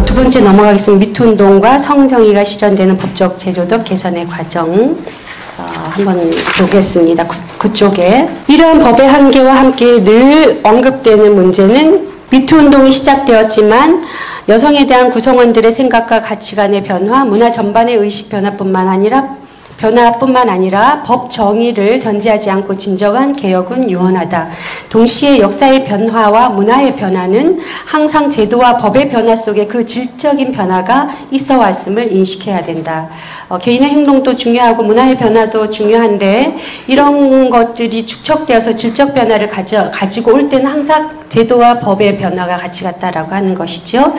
두 번째 넘어가겠습니다. 미투운동과 성정의가 실현되는 법적 제도적 개선의 과정 한번 보겠습니다. 그쪽에 이러한 법의 한계와 함께 늘 언급되는 문제는 미투운동이 시작되었지만 여성에 대한 구성원들의 생각과 가치관의 변화, 문화 전반의 의식 변화뿐만 아니라 법 정의를 전제하지 않고 진정한 개혁은 유언하다. 동시에 역사의 변화와 문화의 변화는 항상 제도와 법의 변화 속에 그 질적인 변화가 있어 왔음을 인식해야 된다. 개인의 행동도 중요하고 문화의 변화도 중요한데 이런 것들이 축적되어서 질적 변화를 가지고 올 때는 항상 제도와 법의 변화가 같이 갔다라고 하는 것이죠.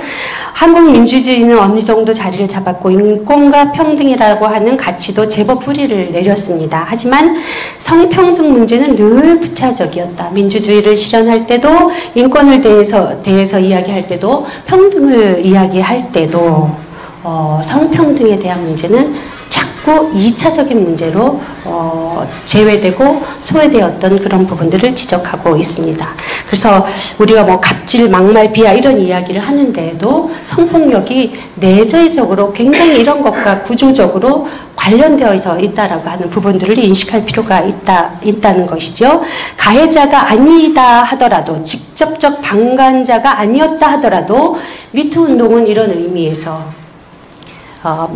한국 민주주의는 어느 정도 자리를 잡았고 인권과 평등이라고 하는 가치도 제법 뿌리를 내렸습니다. 하지만 성평등 문제는 늘 부차적이었다. 민주주의를 실현할 때도 인권을 대해서 이야기할 때도 평등을 이야기할 때도 성평등에 대한 문제는 자꾸 2차적인 문제로 제외되고 소외되었던 그런 부분들을 지적하고 있습니다. 그래서 우리가 뭐 갑질, 막말, 비하 이런 이야기를 하는데도 성폭력이 내재적으로 굉장히 이런 것과 구조적으로 관련되어 있다라고 하는 부분들을 인식할 필요가 있다는 것이죠. 가해자가 아니다 하더라도 직접적 방관자가 아니었다 하더라도 미투 운동은 이런 의미에서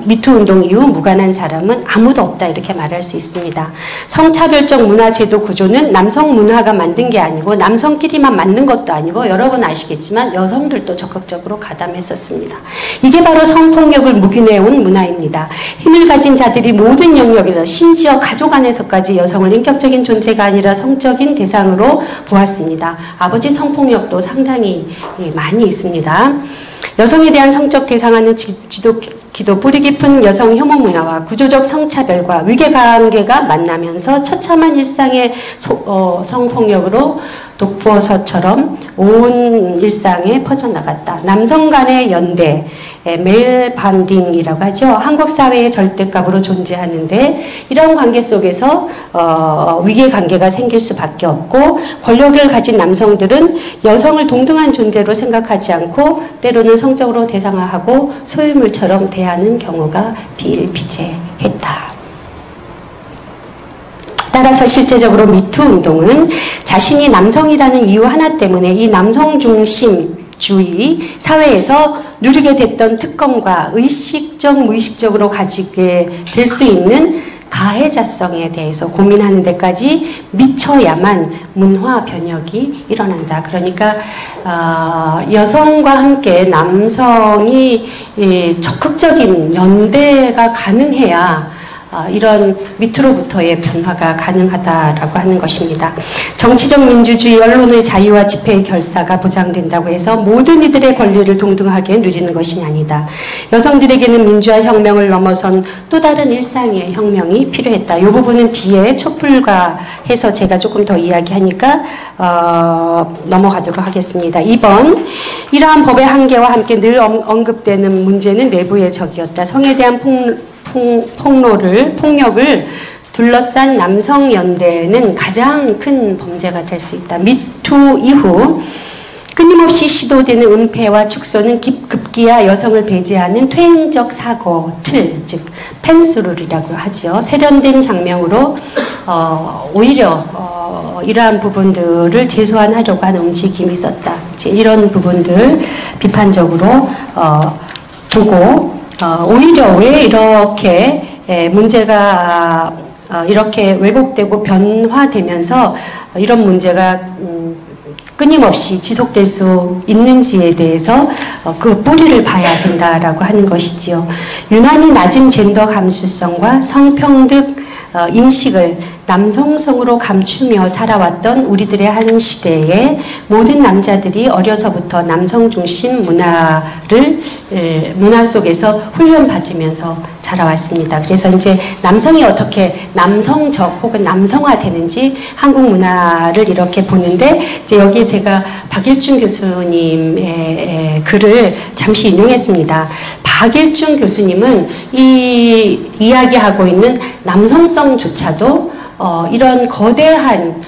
미투운동 이후 무관한 사람은 아무도 없다 이렇게 말할 수 있습니다. 성차별적 문화제도 구조는 남성 문화가 만든 게 아니고 남성끼리만 만든 것도 아니고 여러분 아시겠지만 여성들도 적극적으로 가담했었습니다. 이게 바로 성폭력을 묵인해온 문화입니다. 힘을 가진 자들이 모든 영역에서 심지어 가족 안에서까지 여성을 인격적인 존재가 아니라 성적인 대상으로 보았습니다. 아버지 성폭력도 상당히 많이 있습니다. 여성에 대한 성적 대상화는 기도 뿌리 깊은 여성 혐오 문화와 구조적 성차별과 위계관계가 만나면서 처참한 일상의 성폭력으로 독버섯처럼 온 일상에 퍼져나갔다. 남성 간의 연대, 메일 반딩이라고 하죠. 한국 사회의 절대값으로 존재하는데 이런 관계 속에서 위계관계가 생길 수밖에 없고 권력을 가진 남성들은 여성을 동등한 존재로 생각하지 않고 때로는 성적으로 대상화하고 소유물처럼 대하는 경우가 비일비재했다. 따라서 실제적으로 미투 운동은 자신이 남성이라는 이유 하나 때문에 이 남성 중심주의 사회에서 누리게 됐던 특권과 의식적 무의식적으로 가지게 될 수 있는 가해자성에 대해서 고민하는 데까지 미쳐야만 문화 변혁이 일어난다. 그러니까 여성과 함께 남성이 적극적인 연대가 가능해야 이런 밑으로부터의 변화가 가능하다라고 하는 것입니다. 정치적 민주주의, 언론의 자유와 집회의 결사가 보장된다고 해서 모든 이들의 권리를 동등하게 누리는 것이 아니다. 여성들에게는 민주화 혁명을 넘어선 또 다른 일상의 혁명이 필요했다. 이 부분은 뒤에 촛불과해서 제가 조금 더 이야기하니까 넘어가도록 하겠습니다. 2번, 이러한 법의 한계와 함께 늘 언급되는 문제는 내부의 적이었다. 성에 대한 폭력을 둘러싼 남성연대는 가장 큰 범죄가 될 수 있다. 미투 이후 끊임없이 시도되는 은폐와 축소는 급기야 여성을 배제하는 퇴행적 사고 틀, 즉 펜스룰이라고 하죠. 세련된 장면으로 오히려 이러한 부분들을 최소화하려고 하는 움직임이 있었다. 이런 부분들 비판적으로 두고 오히려 왜 이렇게 문제가 이렇게 왜곡되고 변화되면서 이런 문제가 끊임없이 지속될 수 있는지에 대해서 그 뿌리를 봐야 된다라고 하는 것이지요. 유난히 낮은 젠더 감수성과 성평등 인식을 남성성으로 감추며 살아왔던 우리들의 한 시대에 모든 남자들이 어려서부터 남성 중심 문화 속에서 훈련받으면서 자라왔습니다. 그래서 이제 남성이 어떻게 남성적 혹은 남성화되는지 한국 문화를 이렇게 보는데 이제 여기에 제가 박일준 교수님의 글을 잠시 인용했습니다. 박일준 교수님은 이 이야기하고 있는 남성성조차도 이런 거대한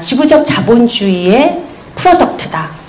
지구적 자본주의의 프로덕트다.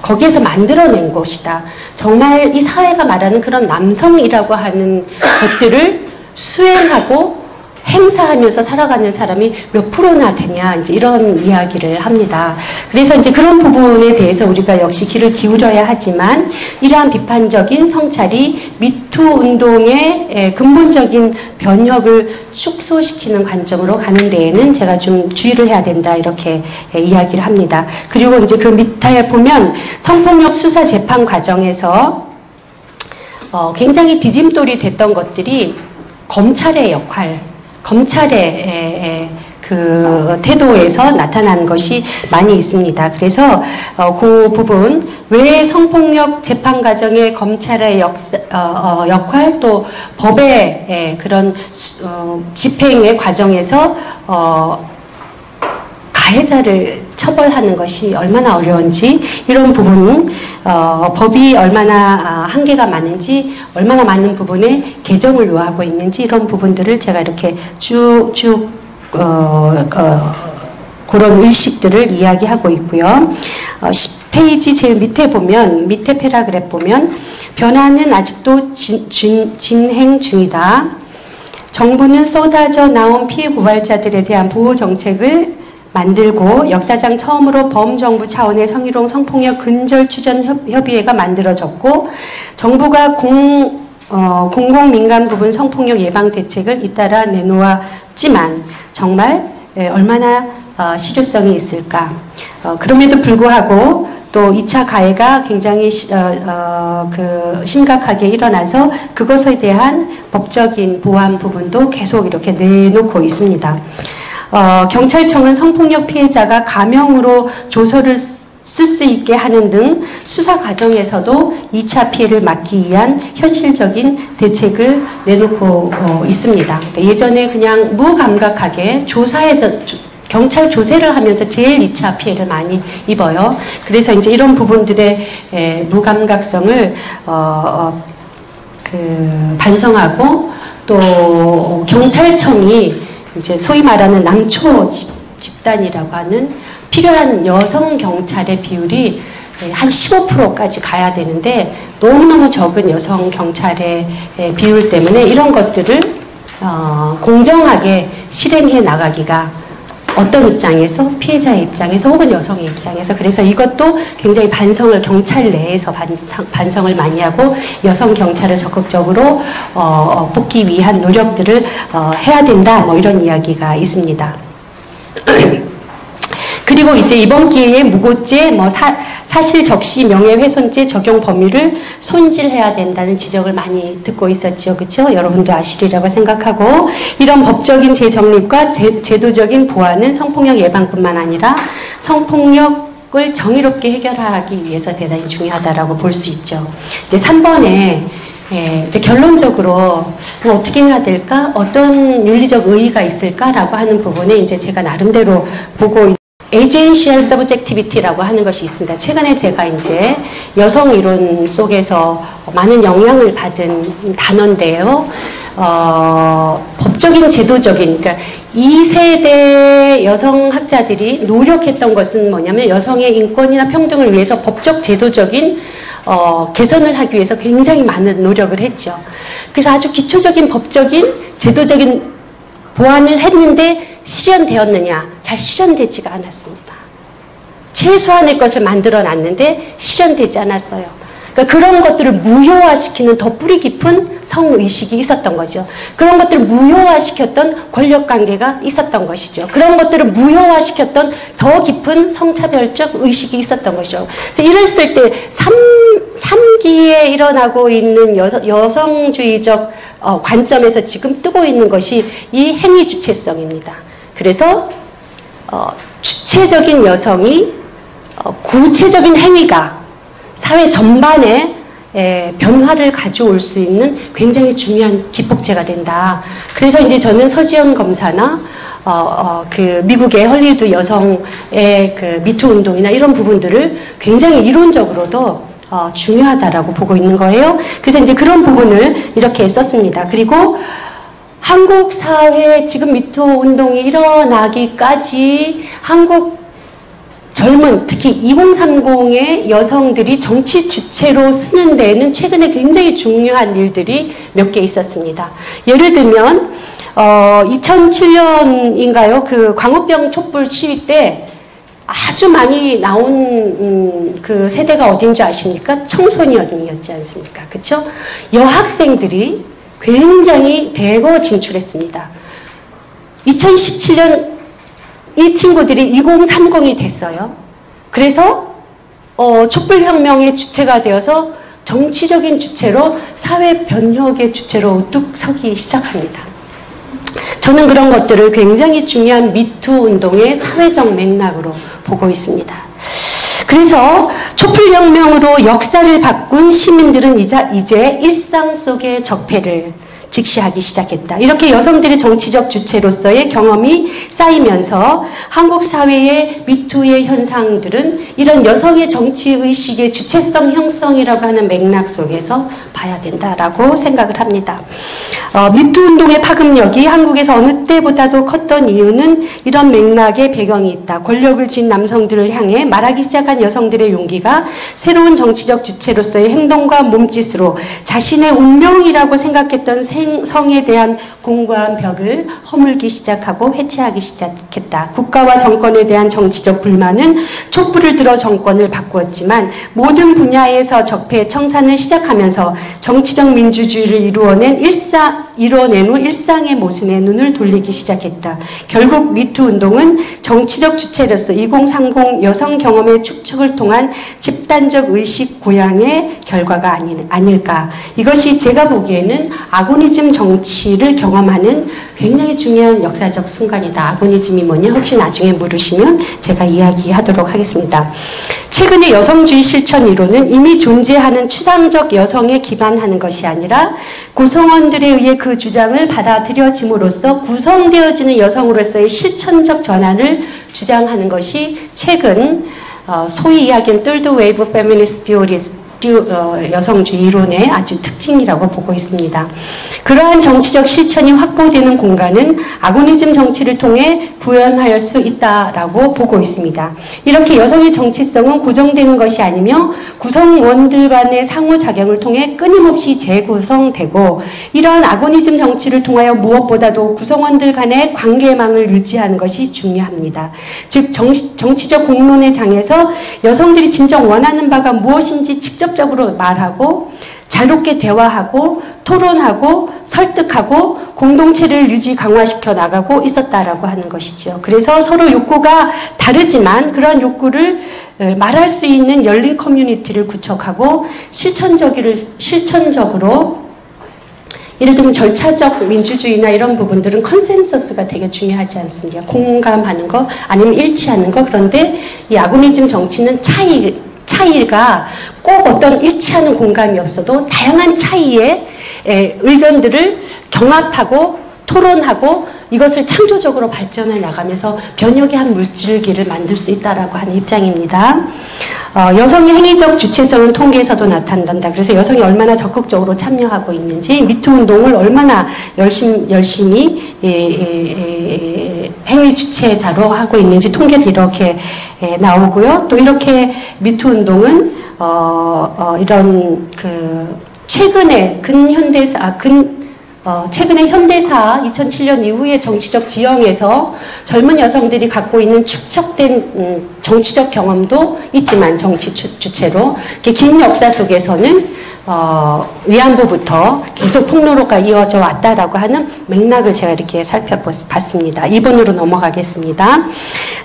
거기에서 만들어낸 것이다. 정말 이 사회가 말하는 그런 남성이라고 하는 것들을 수행하고 행사하면서 살아가는 사람이 몇 프로나 되냐, 이제 이런 이야기를 합니다. 그래서 이제 그런 부분에 대해서 우리가 역시 귀를 기울여야 하지만, 이러한 비판적인 성찰이 미투 운동의 근본적인 변혁을 축소시키는 관점으로 가는 데에는 제가 좀 주의를 해야 된다, 이렇게 이야기를 합니다. 그리고 이제 그 밑에 보면 성폭력 수사 재판 과정에서 굉장히 디딤돌이 됐던 것들이 검찰의 역할, 검찰의 그 태도에서 나타난 것이 많이 있습니다. 그래서 그 부분, 왜 성폭력 재판 과정의 검찰의 역할, 또 법의 그런 집행의 과정에서 가해자를 처벌하는 것이 얼마나 어려운지, 이런 부분은 법이 얼마나 한계가 많은지, 얼마나 많은 부분에 개정을 요하고 있는지, 이런 부분들을 제가 이렇게 쭉쭉 그런 의식들을 이야기하고 있고요. 10페이지 제일 밑에 보면, 밑에 패러그래프 보면, 변화는 아직도 진행 중이다. 정부는 쏟아져 나온 피해 고발자들에 대한 보호 정책을 만들고, 역사상 처음으로 범정부 차원의 성희롱 성폭력 근절 추전 협의회가 만들어졌고, 정부가 공공민간 부분 성폭력 예방 대책을 잇따라 내놓았지만 정말 얼마나 실효성이 있을까? 그럼에도 불구하고 또 2차 가해가 굉장히 심각하게 일어나서 그것에 대한 법적인 보완 부분도 계속 이렇게 내놓고 있습니다. 경찰청은 성폭력 피해자가 가명으로 조서를 쓸 수 있게 하는 등 수사 과정에서도 2차 피해를 막기 위한 현실적인 대책을 내놓고 있습니다. 그러니까 예전에 그냥 무감각하게 경찰 조사를 하면서 제일 2차 피해를 많이 입어요. 그래서 이제 이런 부분들의 무감각성을 반성하고, 또 경찰청이 이제 소위 말하는 남초 집단이라고 하는 필요한 여성 경찰의 비율이 한 15%까지 가야 되는데, 너무너무 적은 여성 경찰의 비율 때문에 이런 것들을 공정하게 실행해 나가기가, 어떤 입장에서, 피해자의 입장에서 혹은 여성의 입장에서, 그래서 이것도 굉장히 반성을, 경찰 내에서 반성을 많이 하고 여성 경찰을 적극적으로 뽑기 위한 노력들을 해야 된다, 뭐 이런 이야기가 있습니다. 그리고 이제 이번 기회에 무고죄, 사실 적시 명예훼손죄 적용 범위를 손질해야 된다는 지적을 많이 듣고 있었죠. 그렇죠? 여러분도 아시리라고 생각하고, 이런 법적인 재정립과 제도적인 보완은 성폭력 예방뿐만 아니라 성폭력을 정의롭게 해결하기 위해서 대단히 중요하다라고 볼 수 있죠. 이제 3번에 이제 결론적으로 어떻게 해야 될까? 어떤 윤리적 의의가 있을까라고 하는 부분에 이제 제가 나름대로 보고 Agential Subjectivity라고 하는 것이 있습니다. 최근에 제가 이제 여성 이론 속에서 많은 영향을 받은 단어인데요. 법적인, 제도적인, 그러니까 2세대 여성 학자들이 노력했던 것은 뭐냐면, 여성의 인권이나 평등을 위해서 법적, 제도적인 개선을 하기 위해서 굉장히 많은 노력을 했죠. 그래서 아주 기초적인 법적인, 제도적인 보완을 했는데 실현되었느냐? 잘 실현되지가 않았습니다. 최소한의 것을 만들어 놨는데 실현되지 않았어요. 그러니까 그런 것들을 무효화시키는 더 뿌리 깊은 성의식이 있었던 거죠. 그런 것들을 무효화시켰던 권력관계가 있었던 것이죠. 그런 것들을 무효화시켰던 더 깊은 성차별적 의식이 있었던 것이죠. 그래서 이랬을 때 3기에 일어나고 있는 여성주의적 관점에서 지금 뜨고 있는 것이 이 행위 주체성입니다. 그래서 주체적인 여성이 구체적인 행위가 사회 전반에 변화를 가져올 수 있는 굉장히 중요한 기폭제가 된다. 그래서 이제 저는 서지현 검사나 그 미국의 헐리우드 여성의 그 미투 운동이나 이런 부분들을 굉장히 이론적으로도 중요하다라고 보고 있는 거예요. 그래서 이제 그런 부분을 이렇게 썼습니다. 그리고 한국 사회에 지금 미투 운동이 일어나기까지 한국 젊은 특히 2030의 여성들이 정치 주체로 쓰는 데에는 최근에 굉장히 중요한 일들이 몇 개 있었습니다. 예를 들면 2007년인가요? 그 광우병 촛불 시위 때 아주 많이 나온 그 세대가 어딘 줄 아십니까? 청소년이었지 않습니까? 그렇죠? 여학생들이 굉장히 대거 진출했습니다. 2017년 이 친구들이 2030이 됐어요. 그래서 촛불혁명의 주체가 되어서 정치적인 주체로 사회 변혁의 주체로 우뚝 서기 시작합니다. 저는 그런 것들을 굉장히 중요한 미투 운동의 사회적 맥락으로 보고 있습니다. 그래서 촛불혁명으로 역사를 바꾼 시민들은 이제 일상 속의 적폐를 직시하기 시작했다. 이렇게 여성들의 정치적 주체로서의 경험이 쌓이면서 한국 사회의 미투의 현상들은 이런 여성의 정치의식의 주체성 형성이라고 하는 맥락 속에서 봐야 된다라고 생각을 합니다. 미투 운동의 파급력이 한국에서 어느 때보다도 컸던 이유는 이런 맥락의 배경이 있다. 권력을 쥔 남성들을 향해 말하기 시작한 여성들의 용기가 새로운 정치적 주체로서의 행동과 몸짓으로 자신의 운명이라고 생각했던 성에 대한 공고한 벽을 허물기 시작하고 해체하기 시작했다. 국가와 정권에 대한 정치적 불만은 촛불을 들어 정권을 바꾸었지만 모든 분야에서 적폐 청산을 시작하면서 정치적 민주주의를 이루어낸 후 일상의 모순에 눈을 돌리기 시작했다. 결국 미투 운동은 정치적 주체로서 2030 여성 경험의 축적을 통한 집단적 의식 고양의 결과가 아닐까. 이것이 제가 보기에는 아고니즘 정치를 경험하는 굉장히 중요한 역사적 순간이다. 아고니즘이 뭐냐? 혹시 나중에 물으시면 제가 이야기하도록 하겠습니다. 최근의 여성주의 실천 이론은 이미 존재하는 추상적 여성에 기반하는 것이 아니라 구성원들에 의해 그 주장을 받아들여짐으로써 구성되어지는 여성으로서의 실천적 전환을 주장하는 것이 최근 소위 이야기하는 Third Wave Feminist Theories 여성주의 이론의 아주 특징이라고 보고 있습니다. 그러한 정치적 실천이 확보되는 공간은 아고니즘 정치를 통해 구현할 수 있다라고 보고 있습니다. 이렇게 여성의 정치성은 고정되는 것이 아니며 구성원들 간의 상호작용을 통해 끊임없이 재구성되고 이러한 아고니즘 정치를 통하여 무엇보다도 구성원들 간의 관계망을 유지하는 것이 중요합니다. 즉 정치적 공론의 장에서 여성들이 진정 원하는 바가 무엇인지 직접적으로 말하고 자유롭게 대화하고 토론하고 설득하고 공동체를 유지 강화시켜 나가고 있었다라고 하는 것이죠. 그래서 서로 욕구가 다르지만 그러한 욕구를 말할 수 있는 열린 커뮤니티를 구축하고 실천적으로 예를 들면 절차적 민주주의나 이런 부분들은 컨센서스가 되게 중요하지 않습니까? 공감하는 거 아니면 일치하는 거. 그런데 이 아고니즘 정치는 차이가 꼭 어떤 일치하는 공감이 없어도 다양한 차이의 의견들을 경합하고 토론하고 이것을 창조적으로 발전해 나가면서 변혁의 한 물줄기를 만들 수 있다라고 하는 입장입니다. 여성의 행위적 주체성은 통계에서도 나타난다. 그래서 여성이 얼마나 적극적으로 참여하고 있는지, 미투 운동을 얼마나 열심히 행위 주체자로 하고 있는지 통계를 이렇게 나오고요. 또 이렇게 미투 운동은 이런 최근에 최근에 현대사 2007년 이후의 정치적 지형에서 젊은 여성들이 갖고 있는 축적된 정치적 경험도 있지만 정치 주체로 긴 역사 속에서는 위안부부터 계속 폭로로가 이어져 왔다라고 하는 맥락을 제가 이렇게 살펴봤습니다. 2번으로 넘어가겠습니다.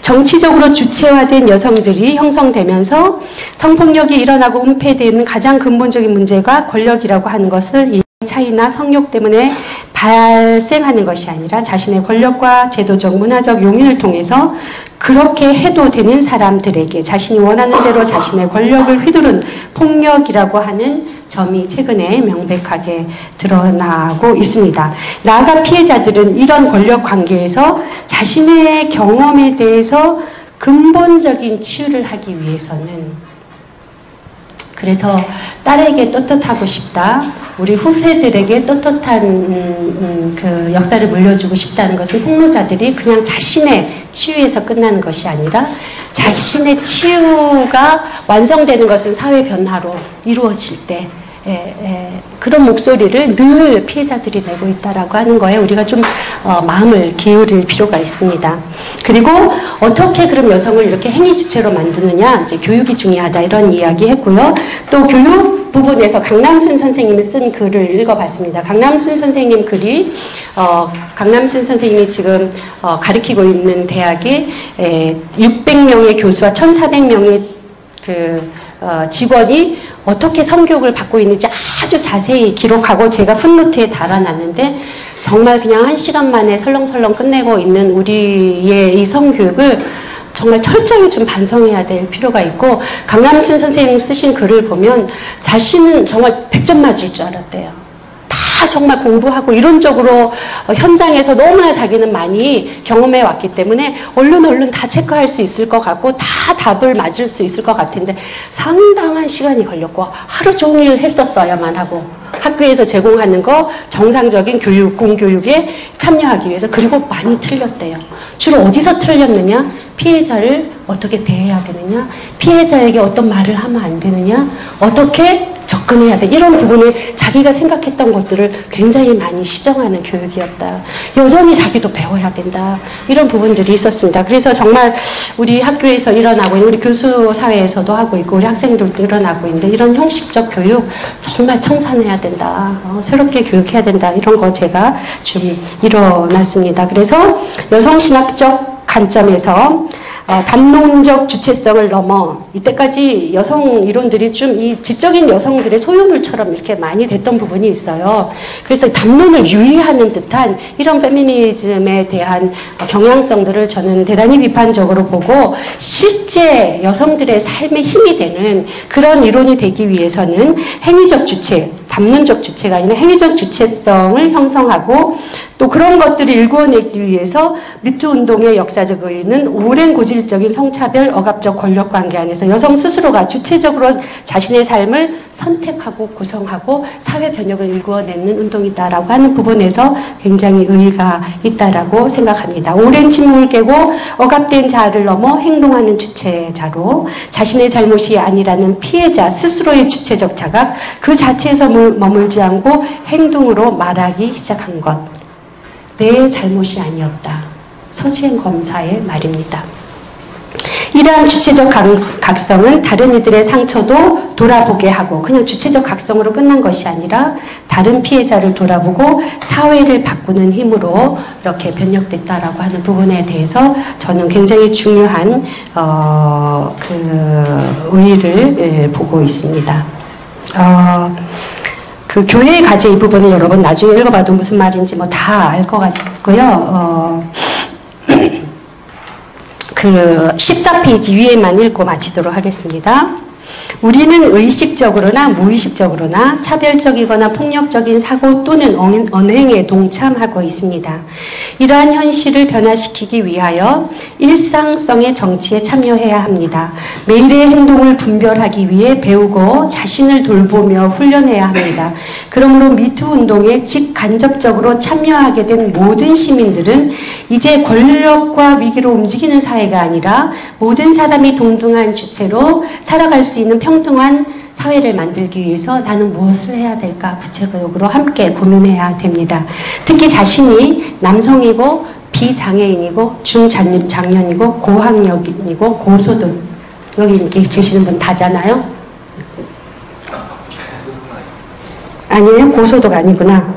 정치적으로 주체화된 여성들이 형성되면서 성폭력이 일어나고 은폐되는 가장 근본적인 문제가 권력이라고 하는 것을 차이나 성욕 때문에 발생하는 것이 아니라 자신의 권력과 제도적, 문화적 용인을 통해서 그렇게 해도 되는 사람들에게 자신이 원하는 대로 자신의 권력을 휘두른 폭력이라고 하는 점이 최근에 명백하게 드러나고 있습니다. 나아가 피해자들은 이런 권력 관계에서 자신의 경험에 대해서 근본적인 치유를 하기 위해서는 그래서 딸에게 떳떳하고 싶다. 우리 후세들에게 떳떳한 그 역사를 물려주고 싶다는 것은 폭로자들이 그냥 자신의 치유에서 끝나는 것이 아니라 자신의 치유가 완성되는 것은 사회 변화로 이루어질 때 그런 목소리를 늘 피해자들이 내고 있다라고 하는 거에 우리가 좀 마음을 기울일 필요가 있습니다. 그리고 어떻게 그럼 여성을 이렇게 행위 주체로 만드느냐, 이제 교육이 중요하다 이런 이야기 했고요. 또 교육 부분에서 강남순 선생님이 쓴 글을 읽어봤습니다. 강남순 선생님 글이 강남순 선생님이 지금 가르치고 있는 대학에 600명의 교수와 1,400명의 직원이 어떻게 성교육을 받고 있는지 아주 자세히 기록하고 제가 풋노트에 달아놨는데 정말 그냥 1시간 만에 설렁설렁 끝내고 있는 우리의 이 성교육을 정말 철저히 좀 반성해야 될 필요가 있고, 강남순 선생님 쓰신 글을 보면 자신은 정말 100점 맞을 줄 알았대요. 다 정말 공부하고 이론적으로 현장에서 너무나 자기는 많이 경험해 왔기 때문에 얼른 다 체크할 수 있을 것 같고 다 답을 맞을 수 있을 것 같은데 상당한 시간이 걸렸고 하루 종일 했었어야만 하고 학교에서 제공하는 거 정상적인 교육, 공교육에 참여하기 위해서. 그리고 많이 틀렸대요. 주로 어디서 틀렸느냐? 피해자를 어떻게 대해야 되느냐? 피해자에게 어떤 말을 하면 안 되느냐? 어떻게 접근해야 돼? 이런 부분을 자기가 생각했던 것들을 굉장히 많이 시정하는 교육이었다. 여전히 자기도 배워야 된다. 이런 부분들이 있었습니다. 그래서 정말 우리 학교에서 일어나고 있는, 우리 교수 사회에서도 하고 있고 우리 학생들도 일어나고 있는데 이런 형식적 교육 정말 청산해야 된다. 새롭게 교육해야 된다. 이런 거 제가 좀 일어났습니다. 그래서 여성신학적 관점에서 담론적 주체성을 넘어 이때까지 여성 이론들이 좀 이 지적인 여성들의 소유물처럼 이렇게 많이 됐던 부분이 있어요. 그래서 담론을 유의하는 듯한 이런 페미니즘에 대한 경향성들을 저는 대단히 비판적으로 보고, 실제 여성들의 삶에 힘이 되는 그런 이론이 되기 위해서는 행위적 주체, 담론적 주체가 아니라 행위적 주체성을 형성하고, 또 그런 것들을 일구어내기 위해서 미투 운동의 역사적 의의는 오랜 고질적인 성차별, 억압적 권력관계 안에서 여성 스스로가 주체적으로 자신의 삶을 선택하고 구성하고 사회 변혁을 일구어내는 운동이다라고 하는 부분에서 굉장히 의의가 있다라고 생각합니다. 오랜 침묵을 깨고 억압된 자아를 넘어 행동하는 주체자로 자신의 잘못이 아니라는 피해자 스스로의 주체적 자각, 그 자체에서 머물지 않고 행동으로 말하기 시작한 것. 내 잘못이 아니었다. 서지행 검사의 말입니다. 이러한 주체적 각성은 다른 이들의 상처도 돌아보게 하고, 그냥 주체적 각성으로 끝난 것이 아니라 다른 피해자를 돌아보고 사회를 바꾸는 힘으로 이렇게 변혁됐다라고 하는 부분에 대해서 저는 굉장히 중요한 그 의의를 보고 있습니다. 그 교회의 과제 이 부분은 여러분 나중에 읽어봐도 무슨 말인지 뭐 다 알 것 같고요. 그 14페이지 위에만 읽고 마치도록 하겠습니다. 우리는 의식적으로나 무의식적으로나 차별적이거나 폭력적인 사고 또는 언행에 동참하고 있습니다. 이러한 현실을 변화시키기 위하여 일상성의 정치에 참여해야 합니다. 매일의 행동을 분별하기 위해 배우고 자신을 돌보며 훈련해야 합니다. 그러므로 미투 운동에 직간접적으로 참여하게 된 모든 시민들은 이제 권력과 위기로 움직이는 사회가 아니라 모든 사람이 동등한 주체로 살아갈 수 있는 평등한 사회를 만들기 위해서 나는 무엇을 해야 될까 구체적으로 함께 고민해야 됩니다. 특히 자신이 남성이고 비장애인이고 중장년이고 고학력이고 고소득, 여기 계시는 분 다잖아요. 아니에요? 고소득 아니구나.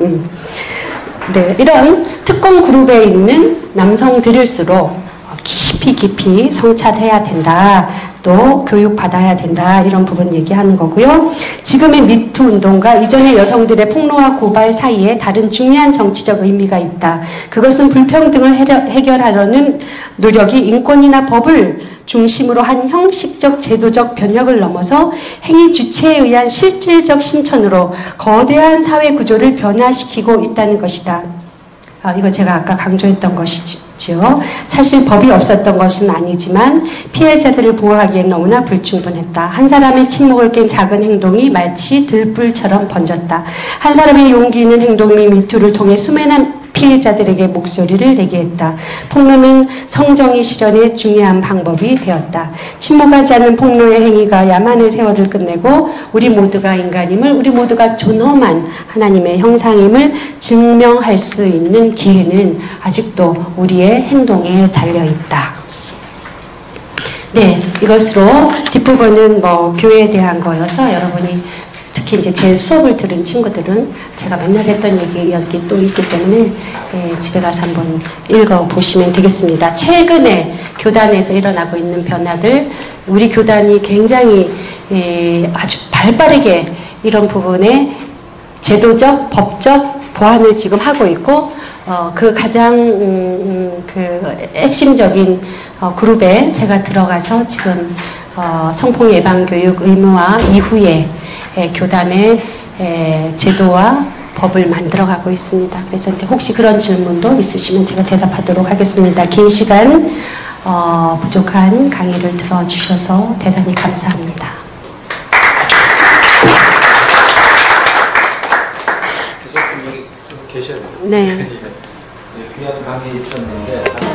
네, 이런 특권 그룹에 있는 남성들일수록 깊이 성찰해야 된다. 또 교육받아야 된다. 이런 부분 얘기하는 거고요. 지금의 미투 운동과 이전의 여성들의 폭로와 고발 사이에 다른 중요한 정치적 의미가 있다. 그것은 불평등을 해결하려는 노력이 인권이나 법을 중심으로 한 형식적 제도적 변혁을 넘어서 행위 주체에 의한 실질적 신천으로 거대한 사회 구조를 변화시키고 있다는 것이다. 이거 제가 아까 강조했던 것이죠. 사실 법이 없었던 것은 아니지만 피해자들을 보호하기엔 너무나 불충분했다. 한 사람의 침묵을 깬 작은 행동이 마치 들불처럼 번졌다. 한 사람의 용기 있는 행동이 미투를 통해 수많은 피해자들에게 목소리를 내게 했다. 폭로는 성정의 실현의 중요한 방법이 되었다. 침묵하지 않는 폭로의 행위가 야만의 세월을 끝내고 우리 모두가 인간임을, 우리 모두가 존엄한 하나님의 형상임을 증명할 수 있는 기회는 아직도 우리의 행동에 달려있다. 네, 이것으로 뒷부분은 교회에 대한 거여서 여러분이 특히 이제 제 수업을 들은 친구들은 제가 맨날 했던 얘기 여기 또 있기 때문에 집에 가서 한번 읽어보시면 되겠습니다. 최근에 교단에서 일어나고 있는 변화들, 우리 교단이 굉장히 아주 발빠르게 이런 부분에 제도적, 법적 보완을 지금 하고 있고 그 가장 핵심적인 그룹에 제가 들어가서 지금 성폭 예방 교육 의무화 이후에 교단의 제도와 법을 만들어가고 있습니다. 그래서 이제 혹시 그런 질문도 있으시면 제가 대답하도록 하겠습니다. 긴 시간 부족한 강의를 들어주셔서 대단히 감사합니다. 계속 여기 계셔야 돼요. 네. 귀한 강의 해주셨는데